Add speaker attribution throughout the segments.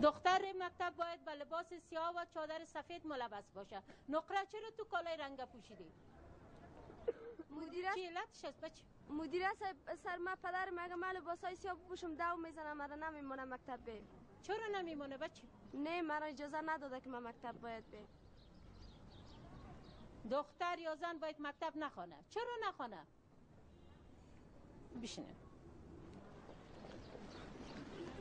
Speaker 1: دختر مکتب باید به لباس سیاه و چادر سفید ملبس باشه. نقره چرا تو کالای رنگ پوشیدی؟
Speaker 2: مدیره
Speaker 1: چی علتش است بچه؟
Speaker 2: مدیره سر ما پدر مگه من لباسای سیاه بپوشم دو میزنم مرا نمیمونه مکتب بریم.
Speaker 1: چرا نمیمونه بچه؟
Speaker 2: نه مرا اجازه نداده که من مکتب باید بریم.
Speaker 1: دختر یا زن باید مکتب نخوانه. چرا نخوانه؟ بشینه.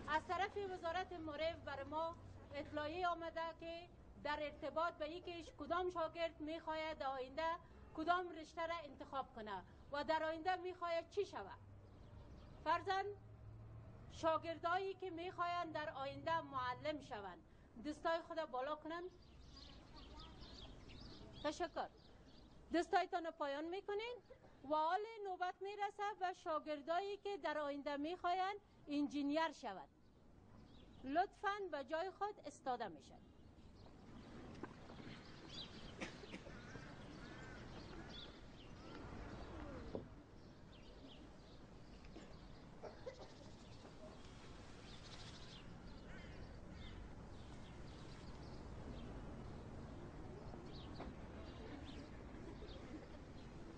Speaker 1: از طرف وزارت معرف بر ما اطلاعیه آمده که در ارتباط به اینکه کدام شاگرد میخواید در آینده کدام رشته را انتخاب کنه و در آینده میخواید چی شود. فرضاً شاگردایی که میخواین در آینده معلم شوند دستای خود بالا کنند. تشکر. دستایتان پایان میکنین و حال نوبت میرسه و شاگردایی که در آینده میخواین انجینیر شوند لطفاً به جای خود استاده میشن.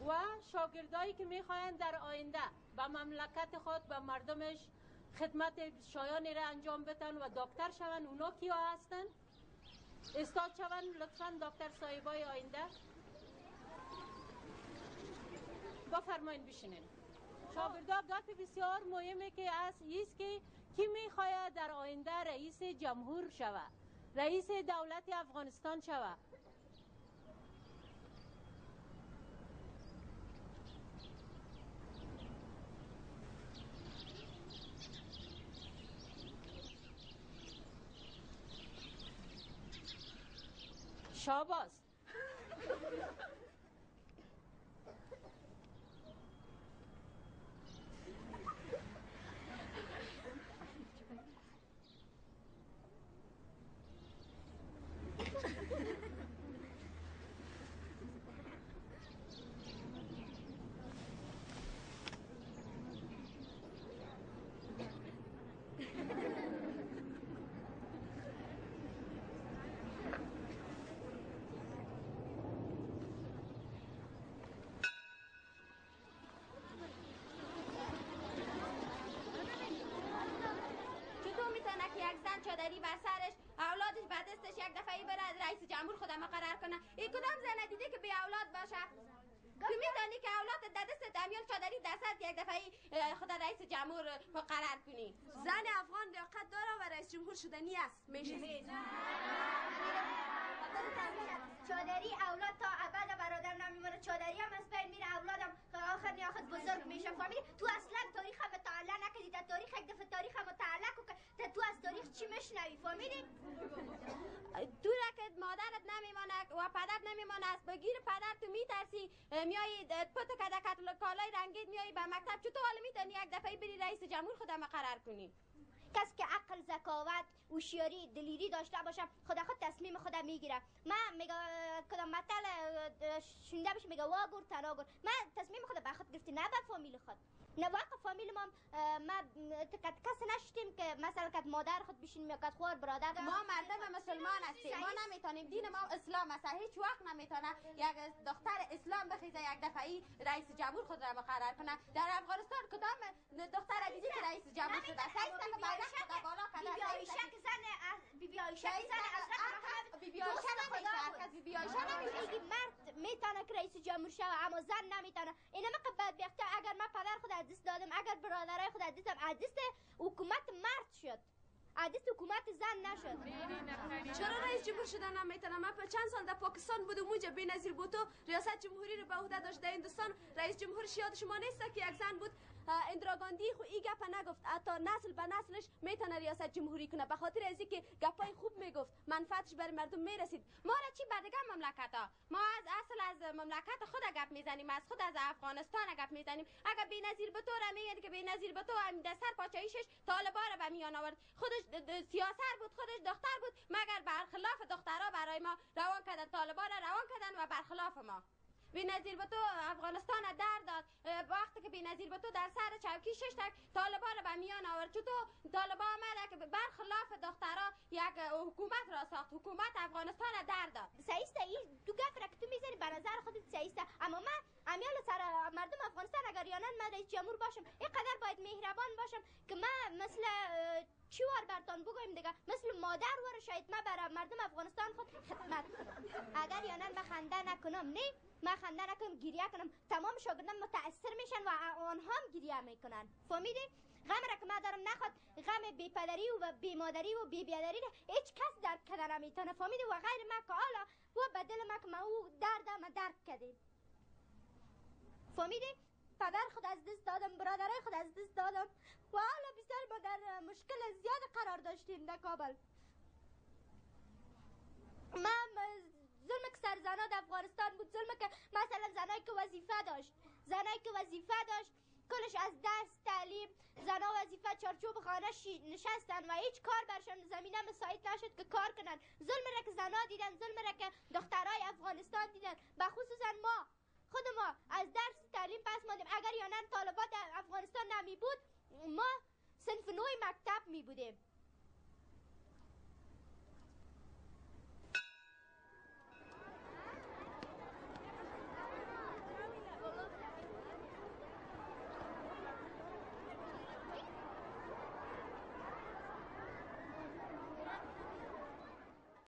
Speaker 1: و شاگردایی که میخواین در آینده به مملکت خود به مردمش خدمت شایانی را انجام بدن و دکتر شون، اونا کیا هستن؟ استاد شون لطفاً دکتر صاحبای آینده. بفرمایید بشینین. شاگردا گپ بسیار مهمه که است که کی میخواید در آینده رئیس جمهور شود، رئیس دولت افغانستان شود. شاباس.
Speaker 3: چادری بر سرش اولادش به دستش یک دفعه بره رئیس جمهور خود مقرر کنه. این کدام زن دیده که بی اولاد باشه؟ تو میدانی که اولاد در دست امیال چادری در سر یک دفعه خود رئیس جمهور مقرر کنی؟
Speaker 2: زن افغان لیاقت داره و رئیس جمهور شدنی است. میشه
Speaker 4: چادری اولاد تا ابد برادر نمیمونه. چادری هم از بین میره، اولادم تا آخر نیاخت بزرگ میشه. فهمیدی؟ تو اصلا تاریخ مطالعه نکردی. در تاریخ یک دفعه تاریخ مطالعه کن تو از تاریخ چی میشنوی. فهمیدی؟
Speaker 3: تو را که مادرت نمیمانه و پدرت نمیمانه از بگیر پدر تو میترسی میایی پت کدکت کالای رنگید میایی به مکتب. چطور حالا میتونی یک دفعه بری رئیس جمهور خود مقرر کنی؟
Speaker 4: کسی که عقل، ذکاوت، هوشیاری، دلیری داشته باشم خود تصمیم خود میگیره. من میگه کدام مطلب شنیده بشه میگه واگور تناگور. من تصمیم خود به خود گرفتی، نه به فامیل خود. نه واقع فامیل ما کسی نشدیم که مثلا که مادر خود بشین میگه خوار برادر.
Speaker 3: ما مردم مسلمان هستیم، ما نمیتونیم. دین ما اسلام است. هیچ وقت نمیتونه یک دختر اسلام بخیزه یک دفعه رئیس جمهور خود را مقرر کنه. در افغانستان کدام دختر دیدی که رئیس جمهور شده؟
Speaker 4: بیبی عایشه که زن بیبی عایشه که زن حضرت
Speaker 3: بیبی عایشه نمیشه. بیبی عایشه
Speaker 4: نمیشه. مرد میتونه که رئیس جمهور شه اما زن نمیتونه. اینا ما بدبخته. اگر من پدر خود از دست دادم، اگر برادرای خود از دستم، از دست حکومت مرد شد، از دست حکومت زن نشد.
Speaker 2: چرا رئیس جمهور شدن نمیتونه؟ من چند سال در پاکستان بودم، اونجا بینظیر بوتو ریاست جمهوری رو به عهده داشت. در هندوستان رئیس جمهورش یاد شما نیست که یک زن بود؟ اندرا گاندی خو این گپ نگفت حتی نسل به نسلش میتونه ریاست جمهوری کنه، به خاطر ازی که گپای خوب میگفت، منفعتش برای مردم میرسید.
Speaker 3: ما را چی به دیگه مملکت ما از اصل از مملکت خود گپ میزنیم، از خود از افغانستان گپ میزنیم. اگر بی‌نظیر بوتو را میگن که بی‌نظیر بوتو در سر پاچاییشش طالبان را به میان آورد، خودش سیاست بود، خودش دختر بود، مگر برخلاف دخترها برای ما روان کردن، طالبان را روان کردن و برخلاف ما. بی‌نظیر بوتو افغانستان در داد. وقتی که بی‌نظیر بوتو در سر چوکی شش تک طالبان را به میان آورد، چطور طالبان آمده که برخلاف دخترها حکومت را ساخت، حکومت افغانستان را در داد.
Speaker 4: صحیح این دو گپ را که تو میزنی به نظر خودت صحیح است، اما من امیال سر مردم افغانستان اگر یانن من رئیس جمهور باشم اینقدر باید مهربان باشم که من مثل چوار برتان بگویم دیگه، مثل مادر ور شاید من برای مردم افغانستان خود خدمت کنم. اگر یانن من خنده نکنم نه، من خنده نکنم گریه کنم، تمام شاگردان متاثر میشن و آنها هم گریه میکنن. فهمیدی؟ غم را که من دارم نخواد غم بی پدری و بی مادری و بی بیادری را هیچ کس درک کرده نمیتونه. فهمیدی؟ و غیر ما که حالا و بدل ما که ما او درد درک کردیم. فهمیدی؟ پدر خود از دست دادم، برادرای خود از دست دادم و حالا بسیار ما در مشکل زیاد قرار داشتیم در کابل. من ظلم که سر زنان افغانستان بود، ظلم که مثلا زنایی که وظیفه داشت کلش از درس تعلیم، زنا وظیفه چارچوب خانه نشستن و هیچ کار برشان زمینه مساعد نشد که کار کنن. ظلم را که زنا دیدن، ظلم را که دخترای افغانستان دیدن، بخصوصا ما خود ما از درس تعلیم پس ماندیم. اگر یانن طالبات افغانستان نمی بود ما صنف نوع مکتب می بودیم.